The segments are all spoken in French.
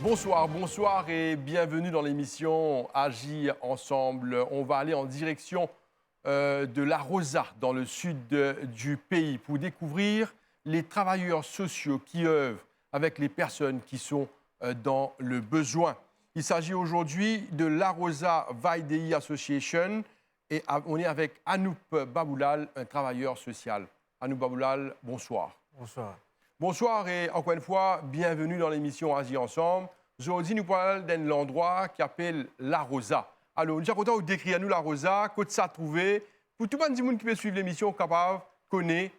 Bonsoir, bonsoir et bienvenue dans l'émission Agir ensemble. On va aller en direction de La Rosa, dans le sud du pays, pour découvrir les travailleurs sociaux qui œuvrent avec les personnes qui sont dans le besoin. Il s'agit aujourd'hui de La Rosa Vaidei Association et on est avec Anoup Baboulal, un travailleur social. Anoup Baboulal, bonsoir. Bonsoir. Bonsoir et encore une fois, bienvenue dans l'émission Agir ensemble. Aujourd'hui, nous parlons d'un endroit qui s'appelle La Rosa. Alors, nous sommes contents de décrire à nous La Rosa, côté ça trouvé. Pour tout le monde qui peut suivre l'émission, capable, connaît,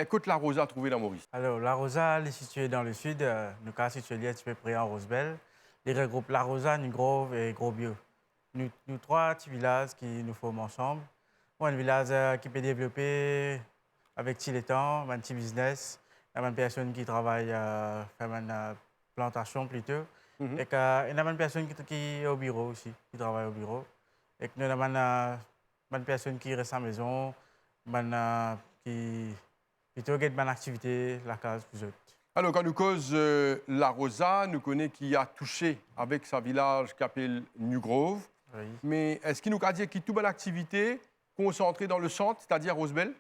côté La Rosa trouvé dans Maurice. Alors, La Rosa est située dans le sud. Nous sommes situés un petit peu près en Rosebel. Il regroupe La Rosa, Nugrove et Gros Bio. Nous trois petits villages qui nous forment ensemble. Un village qui peut développer avec les temps, un petit business. Il y a une personne qui travaille, faire une plantation plutôt. Et il y a une personne qui est au bureau aussi, qui travaille au bureau. Et nous avons une personne qui reste à la maison, qui plutôt a une activité, la case plus autres. Alors, quand nous cause La Rosa, nous connaissons qui a touché avec sa village qui s'appelle Nugrove. Oui. Mais est-ce qu'il nous a dit qu'il y a toute bonne activité concentrée dans le centre, c'est-à-dire Rosebel?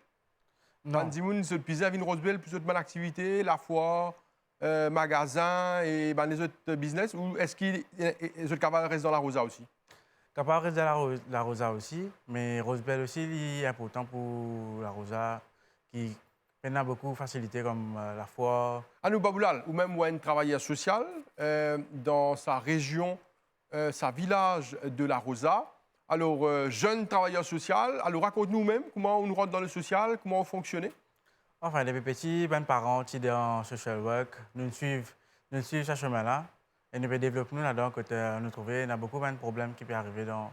Non. Bandimoun se pisait avec une Rosebel, plus de bonne activité, la foire, magasin et les autres business, ou est-ce qu'il les autres cavales restent dans La Rosa aussi? Capable reste la Rosa aussi, mais Rosebel aussi il est important pour la Rosa, qui a beaucoup de facilités comme la foire. Anou Baboulal, ou même un travailleur social dans sa région, sa village de La Rosa. Alors, jeune travailleur social, alors raconte-nous même comment on nous rentre dans le social, comment on fonctionne. Enfin, les petits, ben, parents qui sont dans social work, nous suivons ce chemin-là et nous développons nous là-dedans quand nous trouvons il y a beaucoup de problèmes qui peuvent arriver dans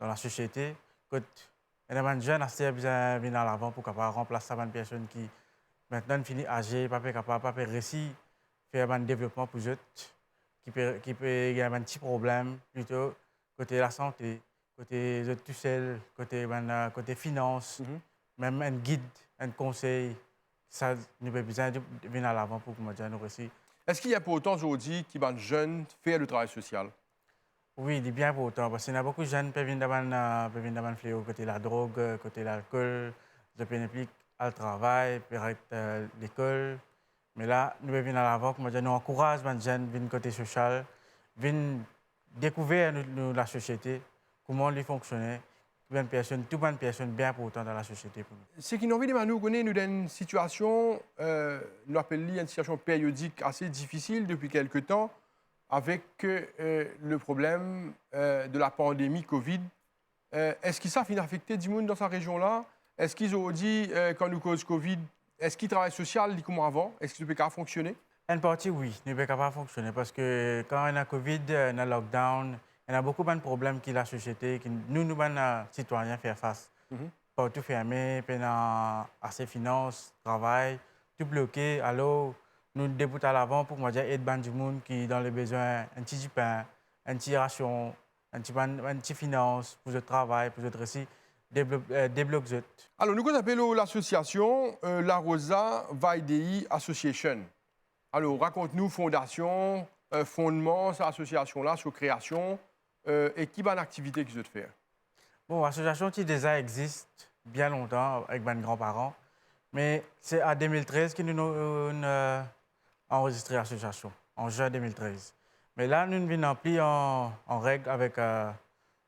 la société. Quand il y a des jeunes qui viennent à l'avant pour pouvoir remplacer une personne qui maintenant finit âgée, pas capable, pas réussir faire un développement pour eux, qui peut y avoir un petit problème plutôt côté la santé, côté eux tout seul, côté finance, même un guide, un conseil. Ça, nous avons besoin de venir à l'avant pour que nous réussissions. Est-ce qu'il y a pour autant aujourd'hui qui sont jeunes faire le travail social? Oui, il est bien pour autant, parce qu'il y a beaucoup de jeunes qui viennent d'avoir fléau, côté la drogue, côté l'alcool, de pénéplique, le travail, l'école. Mais là, nous venons à l'avant, nous encourageons les jeunes à venir côté social, venir découvrir la société, comment elle fonctionne. Tout bonne personne bien important dans la société pour nous. Ce qui nous envie de nous connaître, nous dans une situation, nous appelons une situation périodique assez difficile depuis quelques temps, avec le problème de la pandémie Covid. Est-ce qu'ils savent affecter du monde dans sa région-là? Est-ce qu'ils ont dit, quand nous cause Covid, est-ce qu'ils travaillent social comme avant? Est-ce qu'ils peuvent fonctionner? En partie, oui, nous ne pouvons pas fonctionner parce que quand on a Covid, on a lockdown, il y a beaucoup de problèmes que la société, que nous, citoyens, faire face. Partout fermé, assez finances, travail, tout bloqué. Alors, nous débutons à l'avant pour aider du monde qui dans les besoins, un petit pain, un petit ration, un petit finance pour le travail, pour le récit, débloquer. Alors, nous appelons l'association La Rosa Vaidei Association. Alors, raconte-nous fondation, fondement, cette association-là, sa création, et qui va l'activité qu'ils veulent faire. Bon, l'association qui déjà existe bien longtemps avec mes grands-parents, mais c'est en 2013 que nous avons enregistré l'association, en juin 2013. Mais là, nous venons plus en règle avec le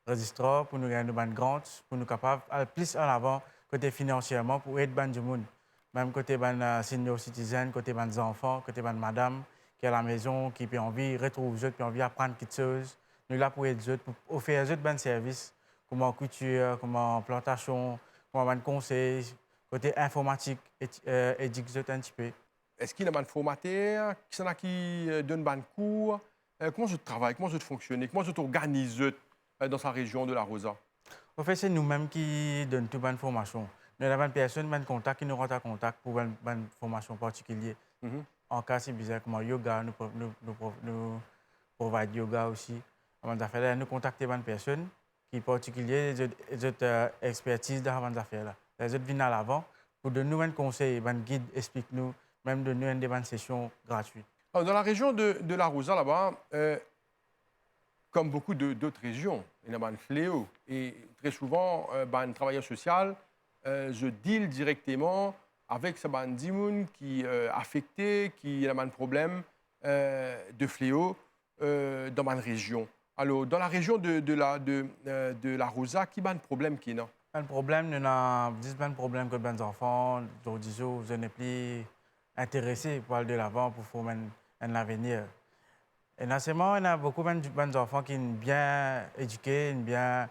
registraire pour nous gagner une grande, pour nous capables aller plus en avant côté financièrement pour aider du monde. Même côté senior citizen, côté des enfants, côté de madame qui est à la maison, qui peut envie de retrouver eux, qui a envie d'apprendre quelque chose. Nous sommes là pour aider eux, pour offrir eux de services, comme en couture, comme en plantation, comme en conseil, côté informatique, éduquer un petit peu. Est-ce qu'il y a des formateurs qui donnent des cours? Comment je travaille? Comment je fonctionne? Comment je t'organise dans sa région de La Rosa? En fait, c'est nous-mêmes qui donnons toute bonne formation. Nous avons une personne, un contact qui nous rend en contact pour une formation particulière. En cas c'est bizarre, comme yoga, nous providons yoga aussi. Avant de faire, nous contactons une personne qui est particulière, les autres expertise dans les affaires. Les autres viennent à l'avant pour donner nous un conseil, un guide, explique-nous, même donner une session gratuite. Alors, dans la région de La Rosa, là-bas, comme beaucoup d'autres régions, il y a un fléau. Et très souvent, un travailleur social, je deal directement avec ce bandimoun qui est affecté, qui a un problème de fléau dans ma région. Alors, dans la région de la Rosa, qui a un problème qui est là? Un problème, nous avons un problème que les enfants, aujourd'hui, je n'ai plus intéressé pour aller de l'avant, pour former un avenir. Et dans ce moment, il y a beaucoup d'enfants qui sont bien éduqués, bien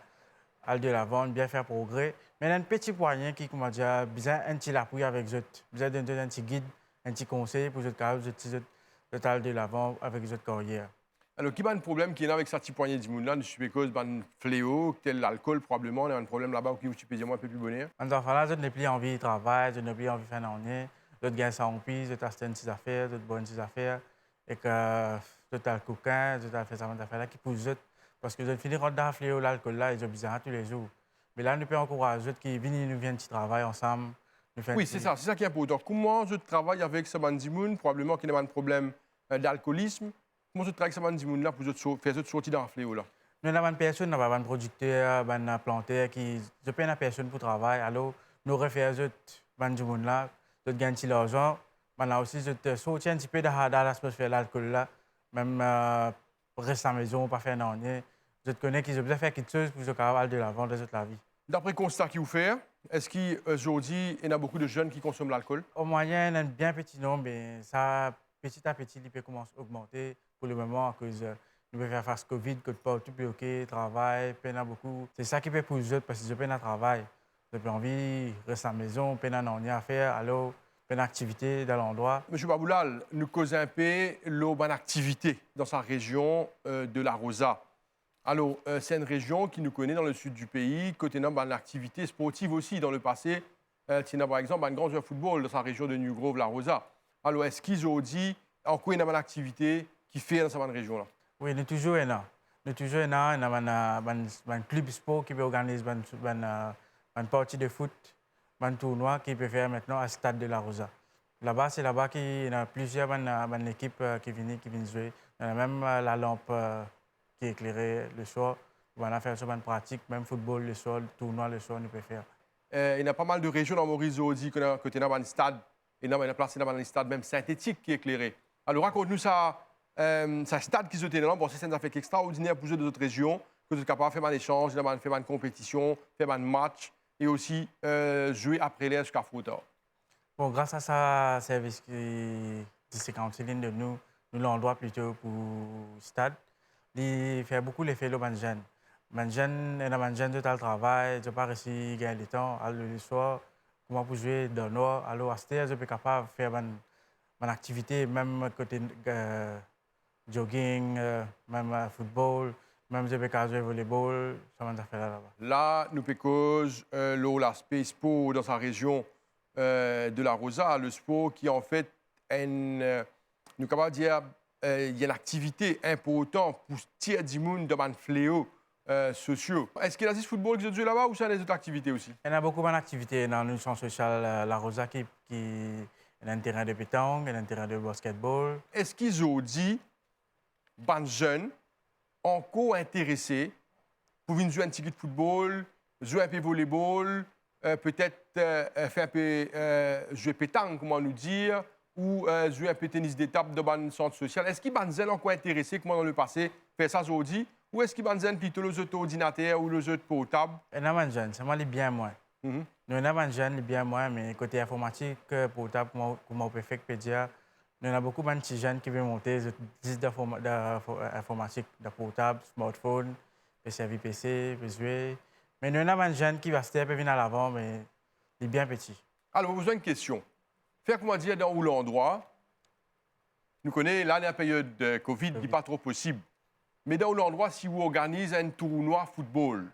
aller de l'avant, bien faire progrès. Mais il y a un petit poignet qui, comme dit, a besoin d'un petit appui avec eux, besoin d'un petit guide, un petit conseil pour eux, de aller de l'avant avec leur carrière. Alors, qui a un problème qui est là avec sa petite poignée de monde là, je suppose, un fléau, tel l'alcool probablement, il y a un problème là-bas qui tu peux dire moi un peu plus bonheur. Les enfants-là, ils n'ont plus envie de travailler, ils n'ont plus envie de faire un ils gagnent ça en piste, ils achètent une petite affaire, ils bonnes petites affaires, et que ils ont le coquin, ils ont fait ça affaires là qui poussent eux, parce que ils finissent dans le fléau, l'alcool là, ils ont besoin tous les jours. Mais là, nous pouvons encourager eux qui viennent, nous viennent travailler ensemble. Oui, c'est ça qui est important. Comment je travaille avec ce bandimoun, probablement qu'il y a un problème d'alcoolisme. Comment je travaille avec ce bandimoun là pour faire sortir dans le fléau là? Nous avons une personne, nous avons un producteur, un planteur qui je paye une personne pour travailler. Alors, nous refaisons ce bandimoun là, nous gagnons de l'argent. Maintenant aussi, je sortis un petit peu de l'atmosphère de l'alcool là, même rester à la maison, pas faire rien. Je connais qu'ils ont besoin de faire quelque chose pour se aller de l'avant de toute la vie. D'après le constat que vous faites, est-ce qu'aujourd'hui, il y a beaucoup de jeunes qui consomment l'alcool? Au moyen, il y a un bien petit nombre, mais ça, petit à petit, il peut commencer à augmenter pour le moment à cause nous pouvons faire face au Covid, que pas tout bloqué, travail, peine beaucoup. C'est ça qui peut pour les autres parce que je peine à travail. J'ai envie de rester à la maison, peine à rien à faire, alors peine d'activité dans l'endroit. Monsieur Baboulal, nous causons un peu bonne activité dans sa région de la Rosa. Alors, c'est une région qui nous connaît dans le sud du pays, côté d'une bonne activité sportive aussi dans le passé. Il y a par exemple un grand joueur de football dans sa région de New Grove, la Rosa. Alors, est-ce qu'ils ont dit en quoi il y a une activité qui fait dans cette région-là? Oui, nous toujours là. Nous toujours là. On a un club de sport qui peut organiser une partie de foot, un tournoi qui peut faire maintenant à Stade de la Rosa. Là-bas, c'est là-bas qu'il y a plusieurs équipes qui viennent jouer. On a même la lampe qui est éclairée le soir. On va faire une pratique, même football le soir, le tournoi le soir, on peut faire. Il y a pas mal de régions dans Maurice dit que tu as un stade, et on a placé dans un stade même synthétique qui est éclairé. Alors raconte-nous ça. C'est un stade qui se tient là, bon, c'est un affaire extraordinaire pour les autres régions, que vous êtes capable de faire un échange, de faire une compétition, faire un match et aussi jouer après l'air jusqu'à Fouta. Bon, grâce à ça, service qui s'est de nous l'endroit plutôt pour le stade, il fait beaucoup l'effet de les jeunes. Les jeunes, de le travail, je n'ai pas réussi à gagner le temps, le soir, comment pour jouer dans le noir. Alors à ce stade, je suis capable de faire une activité, même côté jogging, même football, même je peux jouer volleyball, ça m'a fait là-bas. Là, nous cause l'aspect sport dans sa région de la Rosa, le sport qui en fait nous capable dire il y a une activité importante pour tirer du monde dans un fléau sociaux. Est-ce qu'il y a des football qui se joue là-bas ou ça des autres activités aussi? Il y a beaucoup d'activités dans le centre social La Rosa qui il y a un terrain de pétanque, il y a un terrain de basketball. Est-ce qu'ils ont dit les jeunes encore intéressés pour venir jouer un petit peu de football, jouer un peu de volleyball, peut-être faire un peu jouer pétanque, comment nous dire, ou jouer un peu de tennis d'étape dans le centre social? Est-ce qu'ils sont encore intéressés, comme dans le passé, faire ça aujourd'hui? Ou est-ce qu'ils sont plutôt les autres ordinateurs ou les autres portables? Il y a des jeunes, c'est moi les bien moins. Nous avons des jeunes bien moins, mais côté informatique, portable, comme on peut faire, nous avons beaucoup de petits jeunes qui veulent monter des disques d'informatique, de portable, smartphone, PC, jouer. Mais nous avons des jeunes qui vont venir à l'avant, mais ils sont bien petits. Alors, vous avez une question. Faire comment dire dans où l'endroit, nous connaissons là la période de Covid, n'est pas trop possible. Mais dans l'endroit, si vous organisez un tournoi football,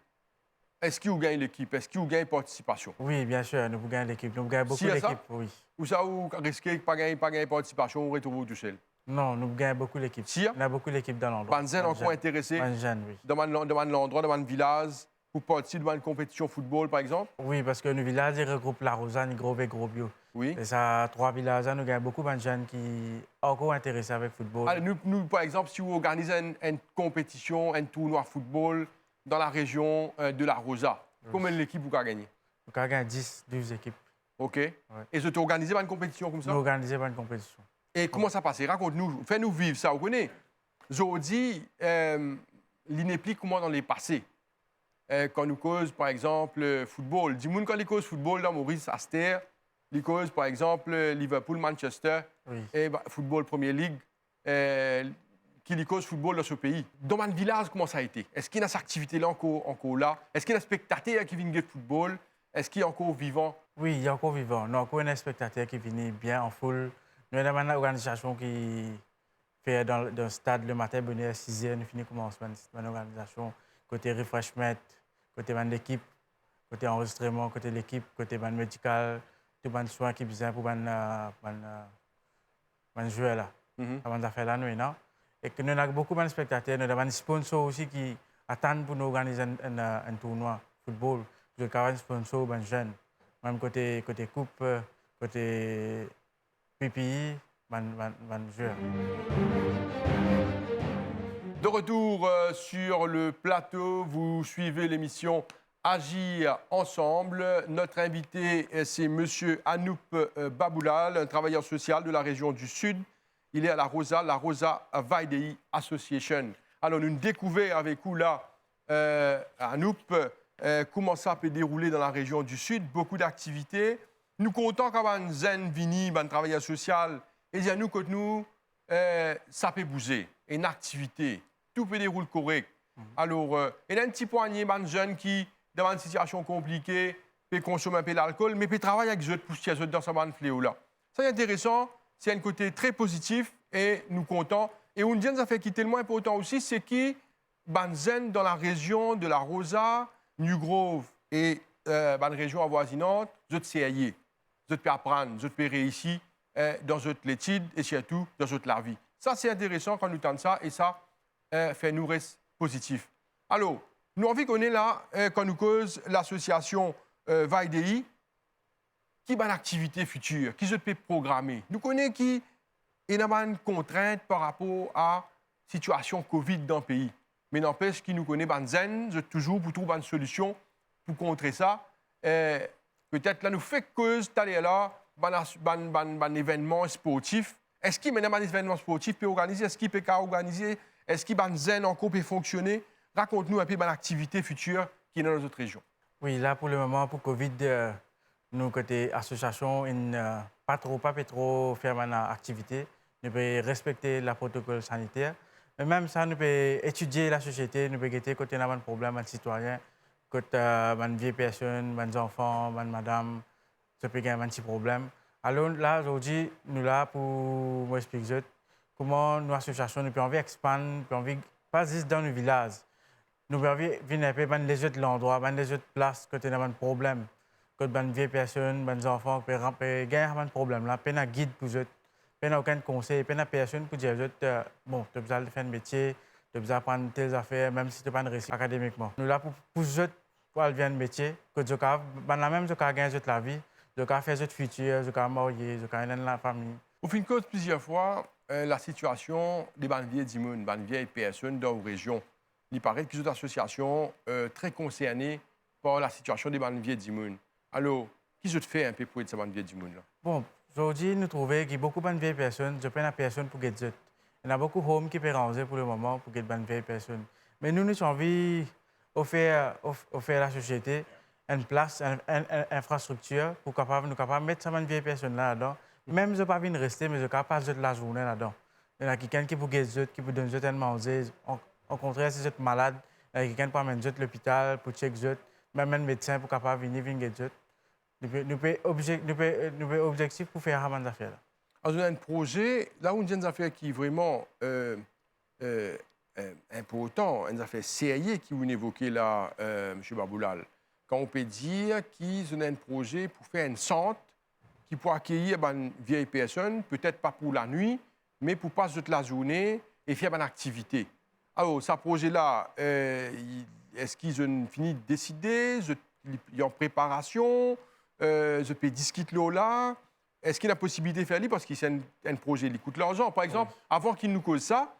est-ce que vous gagnez l'équipe? Est-ce que vous gagnez participation? Oui, bien sûr, nous gagnons l'équipe. Nous gagnons beaucoup l'équipe, oui. Ou ça, vous risquez de ne pas gagner participation, vous retrouvez tout seul? Non, nous gagnons beaucoup l'équipe. Si, on a beaucoup l'équipe dans l'endroit. Les jeunes encore intéressés oui. dans l'endroit, dans le village, pour participer à une compétition football, par exemple? Oui, parce que nos villages ils regroupent la Rosa, Nigro et Grobio. Oui. Et ça, trois villages, nous avons beaucoup de jeunes qui sont encore intéressés avec le football. Alors, par exemple, si vous organisez une compétition, un tournoi football dans la région de la Rosa, combien d'équipes vous avez gagné? Nous avons 10, 12 équipes. OK. Et vous organisez une compétition comme ça? Nous organisons une compétition. Et comment ça passe? Raconte-nous, fais-nous vivre ça. Vous connaissez? Aujourd'hui, l'inéplique comment dans les passés. Quand nous cause, par exemple, football. Dis-moi quand ils causent football dans Maurice, Aster, ils causent, par exemple, Liverpool, Manchester, Oui. et football Premier League, qui les cause football dans ce pays. Dans mon village, comment ça a été? Est-ce qu'il y a cette activité-là encore là? Est-ce qu'il y a des spectateurs qui viennent de football? Est-ce qu'il est encore vivant? Oui, il y a encore vivant. Nous avons encore un spectateur qui vient bien en foule. Nous avons une organisation qui fait dans le stade le matin, à 6 h, nous finissons commencement. Une organisation côté refreshment, côté l'équipe, côté enregistrement, côté l'équipe, côté médical, tout les soins qui besoin pour les joueurs là. Avant de faire là, nous, non? Et que nous avons beaucoup de spectateurs, nous avons des sponsors aussi qui attendent pour nous organiser un tournoi de football. Nous avons des sponsors, des jeunes. Même côté coupe, côté PPI, des joueurs. De retour sur le plateau, vous suivez l'émission Agir ensemble. Notre invité, c'est M. Anoup Baboulal, un travailleur social de la région du Sud. Il est à la Rosa Vaidei Association. Alors, nous découvrons avec vous là, Anoup, comment ça peut dérouler dans la région du Sud. Beaucoup d'activités. Nous comptons quand un zen vini, un travailleur social, et dire nous que nous, ça peut bouger. Une activité, tout peut dérouler correct. Alors, il y a un petit poignet de jeunes qui, dans une situation compliquée, peut consommer un peu d'alcool, mais peut travailler avec eux pour se dans ce fléau-là. Ça, c'est intéressant. C'est un côté très positif et nous comptons. Et une chose qui est tellement important aussi, c'est que Banzen, dans la région de la Rosa, New Grove et dans la région avoisinante, vous êtes CAI. Vous êtes apprendre, vous êtes réussir dans votre étude et surtout dans votre la vie. Ça, c'est intéressant quand nous tentons ça et ça fait nous rester positif. Alors, nous avons vu qu'on est là quand nous cause l'association Vaidei, qui a une activité future, qui se peut programmer. Nous connaissons qui est une contrainte par rapport à la situation Covid dans le pays. Mais n'empêche qu'il nous connaît Banzen, je toujours pour trouver une solution pour contrer ça. Peut-être là, nous fait cause d'aller là, un événement sportif. Est-ce qu'il y a un événement sportif peut organiser? Est-ce qu'il peut organiser? Est-ce qu'il Banzen encore peut fonctionner? Raconte-nous un peu de l'activité future qui est dans notre région. Oui, là, pour le moment, pour Covid, nous, côté association, pas trop faire une activité. Nous pouvons respecter le protocole sanitaire. Mais même ça, nous pouvons étudier la société, nous pouvons regarder côté un problème, un citoyen, côté une vieille personne, des enfants, une madame, ça peut avoir un petit problème. Alors là, aujourd'hui, nous sommes là pour vous expliquer comment nos associations, nous pouvons expandre, nous pouvons pas juste dans nos villages. Nous pouvons venir un peu dans les autres endroits, dans les autres places, côté un problème. Quand une vieille personne, des enfants, peut gagner un problème là, pas un guide pour eux, pas aucun conseil, pas une personne pour dire bon, tu as besoin de faire un métier, tu as besoin d'apprendre telles affaires, même si tu n'as pas de réussite académiquement. Nous là pour eux, pour aller faire un métier, que tu as même gagner la vie, tu as faire le futur, tu as marier, tu as la famille. Au fin de compte, plusieurs fois, la situation des vieilles personnes dans la région, il paraît que les associations très concernées par la situation des vieilles personnes. Alors, qui se fait un peu pour être cette vieille personne là? Bon, aujourd'hui, nous trouvons qu'il y a beaucoup de vieilles personnes, je prends une personne pour guider. Il y a beaucoup de hommes qui peuvent ranger pour le moment pour guider une vieille personne. Mais nous avons envie d'offrir à la société une place, une infrastructure pour nous capables mettre cette vieille personne là-dedans. Même si je ne peux pas venir rester, mais je ne peux pas passer la journée là-dedans. Il y a quelqu'un qui peut guider, qui peut donner un manger. Au contraire, si vous êtes malade, il y a quelqu'un qui peut amener à l'hôpital pour checker, même un médecin pour capable venir guider. Nous avons objectif pour faire des affaires. Alors, on a un projet, là où on a des affaires qui est vraiment important, une affaire sérieuse qui vous évoquez là, M. Baboulal. Quand on peut dire qu'ils ont un projet pour faire un centre qui peut accueillir une vieille personne, peut-être pas pour la nuit, mais pour passer toute la journée et faire une activité. Alors, ce projet-là, est-ce qu'ils ont fini de décider, ils sont en préparation, je peux discuter là. Est-ce qu'il y a la possibilité de faire ça parce que c'est un projet qui coûte l'argent? Par exemple, avant qu'ils nous causent ça,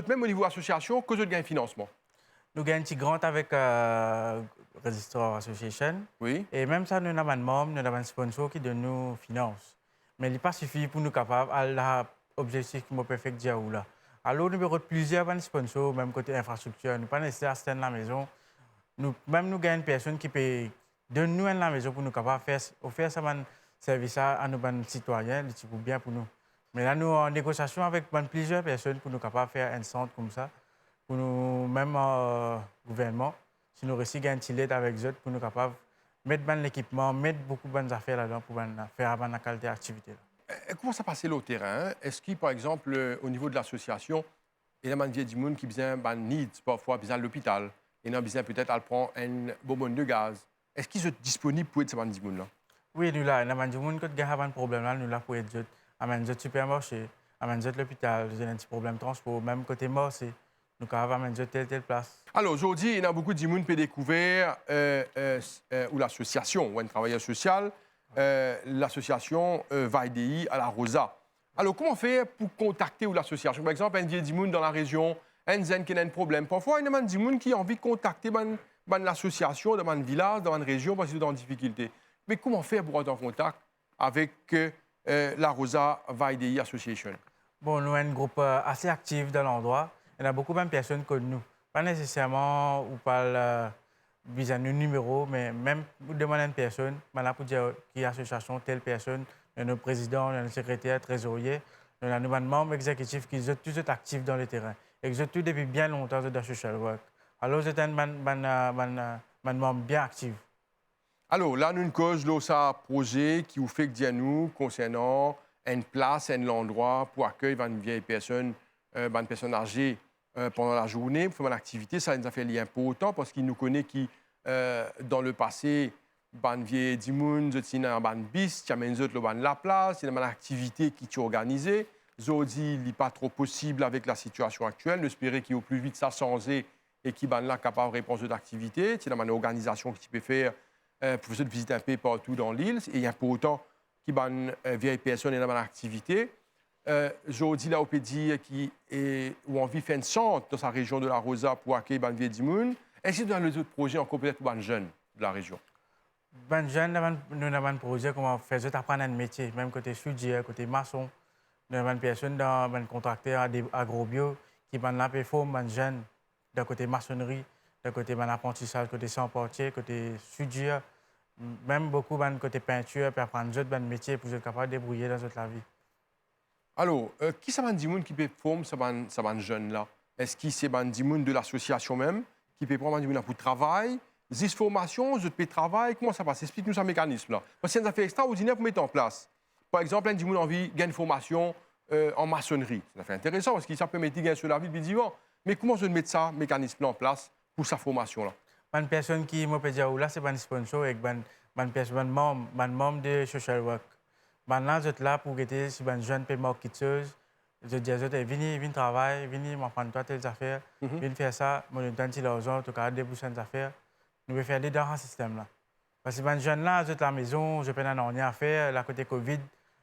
même au niveau association, que je gagne financement. Nous gagnons un petit grant avec Registrar Association. Oui. Et même ça, nous avons un membre, nous avons un sponsor qui donne nous finance. Mais il n'est pas suffisant pour nous capables à l'objectif qui m'a perfect dire ou là. Alors, nous avons plusieurs sponsors, même côté infrastructure. Nous pas nécessaire de la maison. Même nous gagnons une personne qui peut donner nous la maison pour nous capables de offrir ça service à nos citoyens, c'est bien pour nous. Mais là, nous en négociation avec plusieurs personnes pour nous capables de faire un centre comme ça, pour nous, même gouvernement, si nous réussissons à gagner une avec eux, pour nous capables de mettre l'équipement, mettre beaucoup de bonnes affaires là-dedans pour faire la qualité d'activité. Comment ça passe au terrain? Est-ce que, par exemple, au niveau de l'association, il y a des gens qui ont besoin parfois besoin de l'hôpital, il y a besoin peut-être à prendre un bonbon de gaz. Est-ce qu'ils sont disponibles pour aider ces gens-là? Oui, nous là, il y a des gens qui ont un problème là, nous là pour aider, amener au supermarché, amener à l'hôpital, j'ai un petit problème de transport, même côté mort, c'est nous avons amené telle place. Alors aujourd'hui, il y a beaucoup de gens qui ont découvert ou l'association, ou un travailleur social, l'association VAIDI à la Rosa. Alors comment faire pour contacter l'association? Par exemple, un vieux gens dans la région, un zen qui a un problème. Parfois, il y a des gens qui ont envie de contacter l'association dans un village, dans une région, parce qu'ils sont en difficulté. Mais comment faire pour être en contact avec la Rosa VAIDI Association? Bon, nous avons un groupe assez actif dans l'endroit. Il y a beaucoup de personnes comme nous. Pas nécessairement ou pas besoin de numéro, mais même pour demander à une personne, pour dire qu'il y a une association, telle personne, nos présidents, nos secrétaires, trésoriers, nous avons un membre exécutif qui est toujours actif dans le terrain. Et qui est tout depuis bien longtemps dans le social work. Alors, c'est un membre bien actif. Alors, là, nous avons une cause, un projet qui vous fait que nous concernant une place, un endroit pour accueillir une vieille personne, une personne âgée pendant la journée, pour faire une activité. Ça nous a fait lien important parce qu'il nous connaît qui, dans le passé, une vieille dimoun, il y a une bis, il y a la place, il y a une activité qui est organisée. Aujourd'hui, il n'est pas trop possible avec la situation actuelle. Nous espérons qu'il au plus vite ça changer et qu'il est capable de répondre aux activités. Il y a une organisation qui peut faire pour visiter un peu partout dans l'île. Et il y a pour autant qui a une vieille personne dans l'activité. Aujourd'hui, là, on peut dire qu'il a envie de faire un centre dans sa région de la Rosa pour accueillir les vieilles dimoun. Est-ce que dans les autres projets, encore peut-être pour les jeunes de la région? Les jeunes, nous avons un projet comment faire apprendre un métier, même côté soudeur, côté maçon. Nous avons une personne dans un contracteur agrobio qui va là pour former les jeunes d'un côté maçonnerie, d'un côté apprentissage, côté sans-portier, côté soudure. Même beaucoup de côté peinture, pour apprendre d'autres métiers pour être capable de débrouiller dans toute la vie. Alors, qui sont les gens qui peuvent former ces jeunes-là? Est-ce que c'est les gens de l'association même qui peuvent prendre les gens pour travail? Ces formations, je peux travailler, comment ça passe? Explique-nous ce mécanisme-là. Parce que c'est un affaire extraordinaire pour mettre en place. Par exemple, un gens qui a envie de gagner une formation en maçonnerie. C'est fait intéressant parce que ça peut mettre gagner sur la vie du vivant. Mais comment je mets ça, mécanisme en place pour sa formation-là? Une personne qui m'a dit là, c'est un sponsor avec un membre de social work. Maintenant, je suis là pour aider si un jeune peut marketeuse. Je dis à eux, venez travailler, venez m'apprendre toi telles affaires, venez faire ça, moi je donne l'argent, en tout cas déboucher des affaires. Nous devons faire des dans ce système-là. Parce que les jeunes là, je suis à la maison, je peux rien à faire, la côté Covid,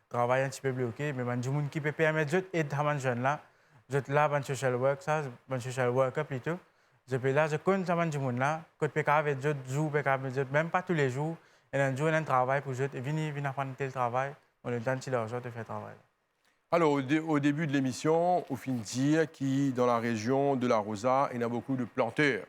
travail un petit peu bloqué, mais les gens qui peuvent permettre d'aider les jeunes là, je suis là, un social work, ça, un social worker plutôt. Je peux là, je compte sur les gens là, que je peux avec d'autres jours, même pas tous les jours, et un jour, un travail pour eux, venez apprendre tel travail, on leur donne l'argent de faire travail. Alors, au début de l'émission, on finit de dire que dans la région de la Rosa, il y a beaucoup de planteurs.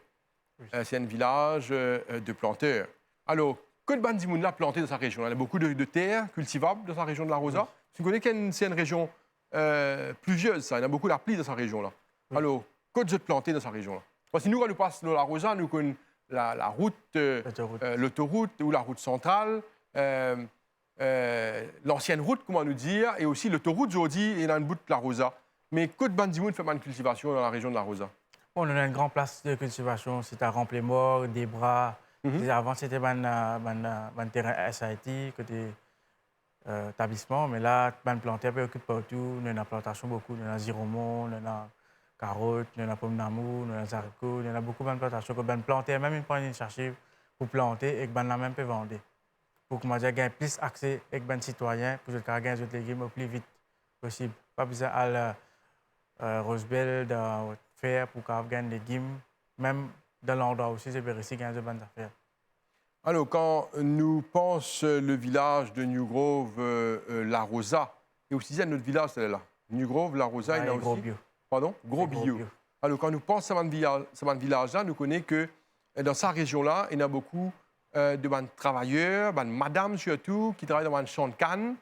Oui. C'est un village de planteurs. Alors, que de gens là plantés dans sa région? Il y a beaucoup de terres cultivables dans sa région de la Rosa. Oui. Tu connais que c'est une région pluvieuse, ça. Il y a beaucoup de pluie dans sa région-là. Oui. Alors, que de plantés dans sa région-là? Parce que nous, quand nous passons dans la Rosa, nous connaissons la route, l'autoroute ou la route centrale. L'ancienne route, comment nous dire, et aussi l'autoroute aujourd'hui est dans le bout de la Rosa. Mais que de bandimoun fait une cultivation dans la région de la Rosa? On a une grande place de cultivation, c'est à Remplemort, des bras. Avant, c'était un terrain SIT, côté établissement, mais là, les planteurs préoccupent partout. Nous avons la plantation beaucoup, nous avons Ziromont, nous avons carottes, nous avons pommes d'amour, nous avons haricots, nous avons beaucoup de plantations que ben planter, même une poignée de chercher pour planter et que ben la même peut vendre. Pour que moi j'ai plus accès avec ben citoyens pour que je gagne des légumes au plus vite possible. Pas besoin à Rosebell de faire pour qu'on gagne des légumes, même dans l'endroit aussi, c'est réussi à gagner de bonnes affaires. Alors, quand nous pensons le village de New Grove, La Rosa, et aussi un autre village, c'est là. New Grove, La Rosa, il y a aussi. Gros bio. Pardon? Gros bio. Alors, quand nous pensons à ce village-là, nous connaissons que dans sa région-là, il y a beaucoup de travailleurs, de madame surtout, qui travaillent dans un champ de canne.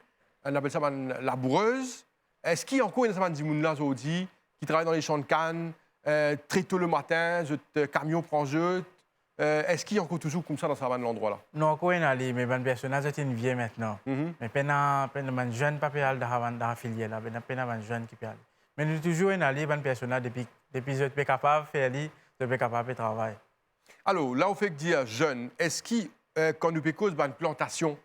On appelle ça des laboureuses. Est-ce qu'il y a encore des gens aujourd'hui qui travaillent dans les champs de canne très tôt le matin, le camion prend jeu? Est-ce qu'il y a encore toujours comme ça dans l'endroit-là? Non, encore une allée, mais ben personnage est une vieille maintenant. Mais peine ben jeune pas peut aller dans la filière là, peine ben jeune qui peut aller. Mais nous toujours une allée ben personnage depuis je suis capable de faire je suis capable de travailler. Alors là, on fait que dire jeune, est-ce que quand nous cause une plantation,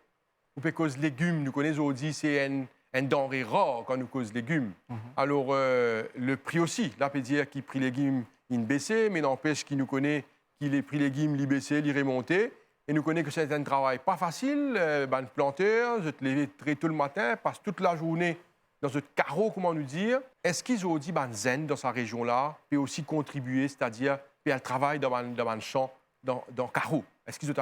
nous cause légumes, nous connaissons aujourd'hui c'est un denrée rare quand nous cause légumes. Alors le prix aussi, là peut dire qu'il prix légumes il baissé, mais n'empêche qu'il nous connaît qu'il est prix légumes li baissé, li remonté. Et nous connaissons que c'est un travail pas facile, ben planteur, je te lever très tôt le matin, passe toute la journée dans ce carreau, comment nous dire. Est-ce qu'ils ont dit ben zen dans sa région-là, peut aussi contribuer, c'est-à-dire peut le travail dans un champ, dans carreau? Est-ce qu'ils ont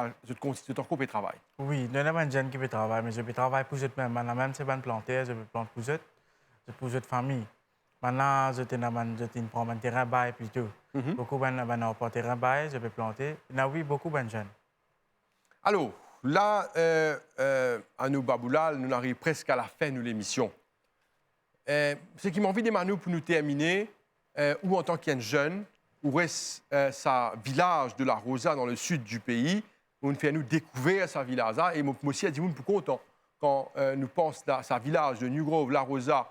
encore le travail? Oui, nous avons un jeune qui peut travailler, mais je peux travailler pour eux même. Même c'est un planteur, je peux planter pour eux, c'est pour eux famille. Maintenant, je prends un terrain bail plutôt. Beaucoup de terrain bail, je peux planter. Oui, beaucoup de jeunes. Alors, là, à nous, Baboulal, nous arrivons presque à la fin de l'émission. Ce qui m'a envie de demander pour nous terminer, ou en tant qu'un jeune, où reste sa village de La Rosa dans le sud du pays, où nous fait nous découvrir sa village-là. Et moi aussi, je suis content quand nous pensons à sa village de New Grove, La Rosa,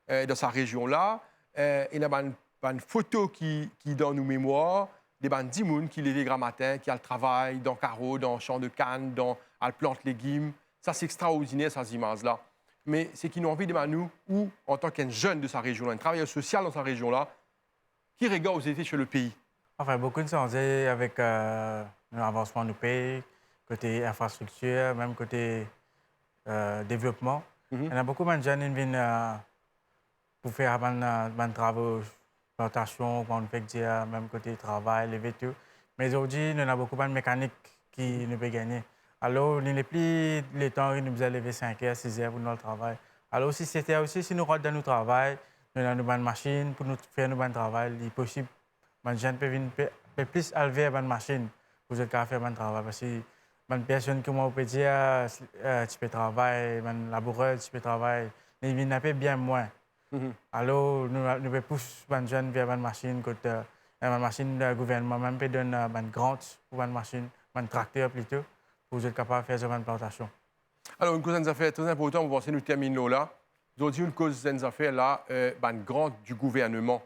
dans sa région-là. Il y a une photo qui dans nos mémoires, des gens qui lèvent le matin, qui a le travail dans le carreau, dans le champ de canne, dans le plante légumes. Ça, c'est extraordinaire, ces images-là. Mais c'est qui nous envie de nous, ou en tant qu'un jeune de sa région-là, un travailleur social dans sa région-là, qui regarde aux effets sur le pays? Enfin, beaucoup de choses avec l'avancement du pays, côté infrastructure, même côté développement. Il y a beaucoup de jeunes qui viennent pour faire des travaux, plantation, on peut dire, même côté travail, les tout. Mais aujourd'hui, nous avons beaucoup de mécaniques qui nous peuvent gagner. Alors, il n'est plus le temps où nous devons lever 5 heures, 6 heures pour notre travail. Alors, si c'était aussi, si nous rentrons dans notre travail, nous avons une machine pour nous faire notre travail, il est possible que les jeunes peuvent plus élever une machine pour faire notre travail. Parce que les personnes comme moi, peut dire, tu peux travailler, les laboureurs, tu peux travailler, mais ils n'ont bien moins. Alors, nous pouvons pousser les jeunes vers une machine, une machine du gouvernement, même peut donner une grant pour une machine, un tracteur plutôt, pour être capable de faire une plantation. Alors, une cause des affaires très importante, vous pensez nous terminer là. Aujourd'hui, une cause des affaires là, une grant du gouvernement.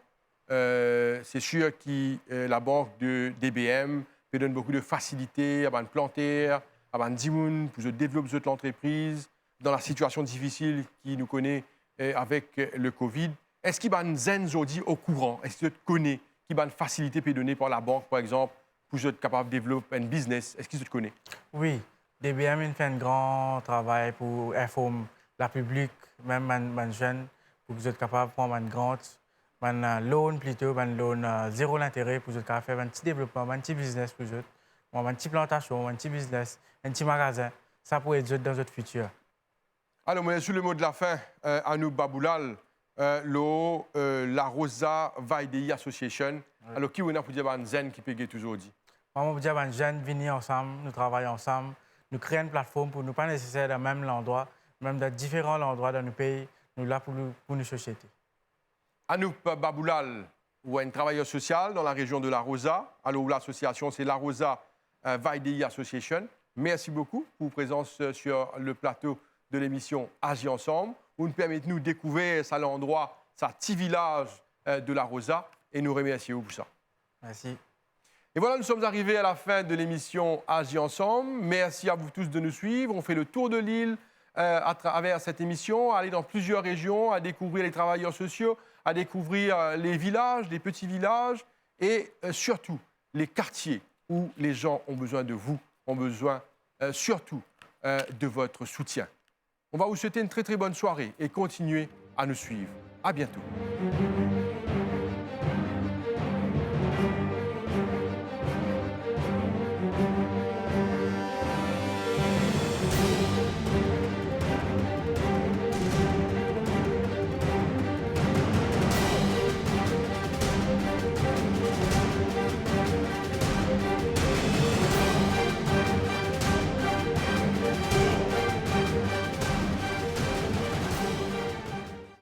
C'est sûr que la banque de DBM peut donner beaucoup de facilités à une planteur, à une dimoun pour développer l'entreprise dans la situation difficile qui nous connaît avec le Covid. Est-ce qu'il y a une zen aujourd'hui au courant? Est-ce que tu connais qu'il y a une facilité peut donnée par la banque, par exemple, pour être capable de développer un business? Est-ce que tu connais? Oui, DBM fait un grand travail pour informer la public, même les jeunes, pour être capable de prendre un grant, un loan plutôt, un loan zéro intérêt pour être capable de faire un petit développement, un petit business pour eux, une petite plantation, un petit business, un petit magasin. Ça pourrait être dans notre futur. Alors, moi, sur le mot de la fin, Anouk Baboulal, la Rosa Vaidei Association. Oui. Alors, qui est-ce pour dire un zen qui peut toujours dit? Moi, je dire un jeune venir ensemble, nous travaillons ensemble, nous créons une plateforme pour nous pas nécessaire dans le même endroit, même dans différents endroits dans nos pays, nous là pour nos sociétés. Anouk Baboulal, ou un travailleur social dans la région de La Rosa. Alors, l'association, c'est La Rosa Vaidei Association. Merci beaucoup pour votre présence sur le plateau de l'émission Agir ensemble. Vous nous permettez de nous découvrir l'endroit, ce petit village de La Rosa, et nous remercions pour ça. Merci. Et voilà, nous sommes arrivés à la fin de l'émission Agir ensemble. Merci à vous tous de nous suivre. On fait le tour de l'île à travers cette émission, à aller dans plusieurs régions, à découvrir les travailleurs sociaux, à découvrir les villages, les petits villages et surtout les quartiers où les gens ont besoin de vous, ont besoin surtout de votre soutien. On va vous souhaiter une très très bonne soirée et continuez à nous suivre. À bientôt.